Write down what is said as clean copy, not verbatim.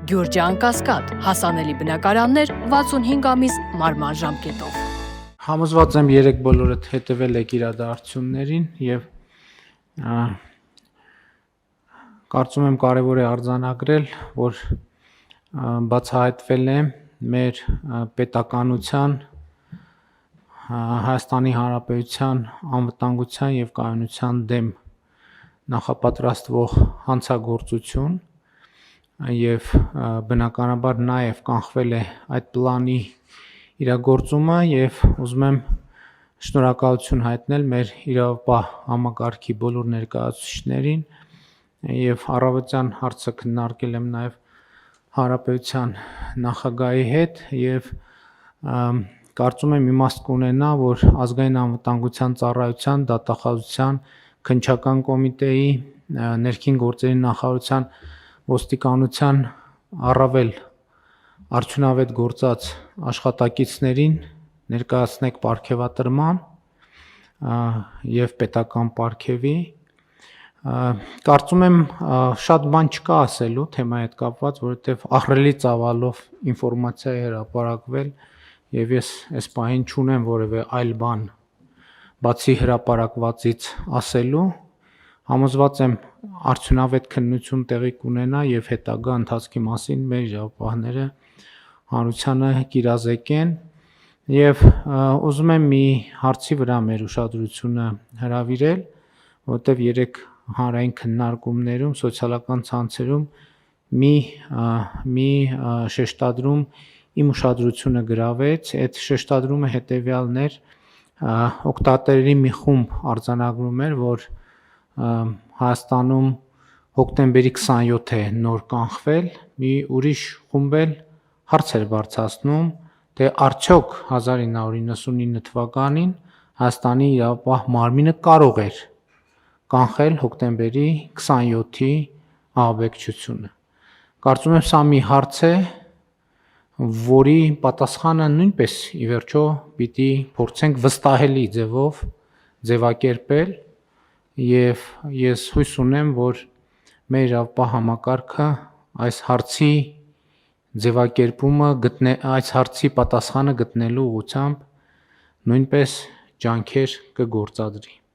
Գյուրջան Կասկադ, հասանելի բնակարաններ 65 ամիս մարման ժամկետով։ Համոզված եմ երեք բոլորդ հետևել եք իրադարձություններին եւ կարծում եմ կարեւոր է արձանագրել, որ բացահայտվել է մեր պետականության Հայաստանի Հանրապետության անվտանգության եւ կայունության դեմ նախապատրաստվող հանցագործություն եւ բնականաբար նաեւ կանխվել է այդ պլանի իրագործումը եւ ուզում եմ շնորհակալություն հայտնել մեր իրավապահ համակարգի բոլոր ներկայացուցիչներին եւ առավոտյան հարցը քննարկել եմ նաեւ Հանրապետության նախագահի հետ եւ կարծում եմ իմաստ կունենա, որ ազգային անվտանգության ծառայության, դատախազության, քննչական կոմիտեի, ներքին գործերի նախարարության, ոստիկանության առավել արդյունավետ գործած աշխատակիցներին ներկայացնեք պարգևատրման եւ պետական պարգևի կարծում եմ շատ բան չկա ասելու թեմայի հետ կապված, որովհետեւ ահռելի ծավալով ինֆորմացիա է հրապարակվել եւ ես այս պահին չունեմ որևէ այլ բան բացի հրապարակվածից ասելու համոզված եմ արդյունավետ քննություն տեղի կունենա եւ հետագա ընթացքի մասին մեր իրավապահները հանրությանը կիրազեկեն եւ ուզում եմ մի հարցի վրա մեր ուշադրությունը հրավիրել, որովհետեւ երեք հանրային քննարկումներում սոցիալական ցանցերում մի շեշտադրում իմ ուշադրությունը գրավեց, այդ շեշտադրումը հետեւյալն էր օգտատերերի մի խումբ արձանագրում էր, որ Հայաստանում հոկտեմբերի 27 է նոր կանխվել, մի ուրիշ խումբ էլ հարց էր բարձրացնում, թե արդյոք 1999 թվականին Հայաստանի իրավապահ մարմինը կարող էր կանխել հոկտեմբերի 27-ի ահաբեկչությունը։ Կարծում եմ սա մի հարց է, որի պատասխանը նույնպես ի վերջո պիտի փորձենք վստահելի ձևով ձևակերպել եւ ես հույս ունեմ, որ մեր իրավապահ համակարգը այս հարցի ձևակերպումը այս հարցի պատասխանը գտնելու ուղղությամբ նույնպես ջանքեր կգործադրի։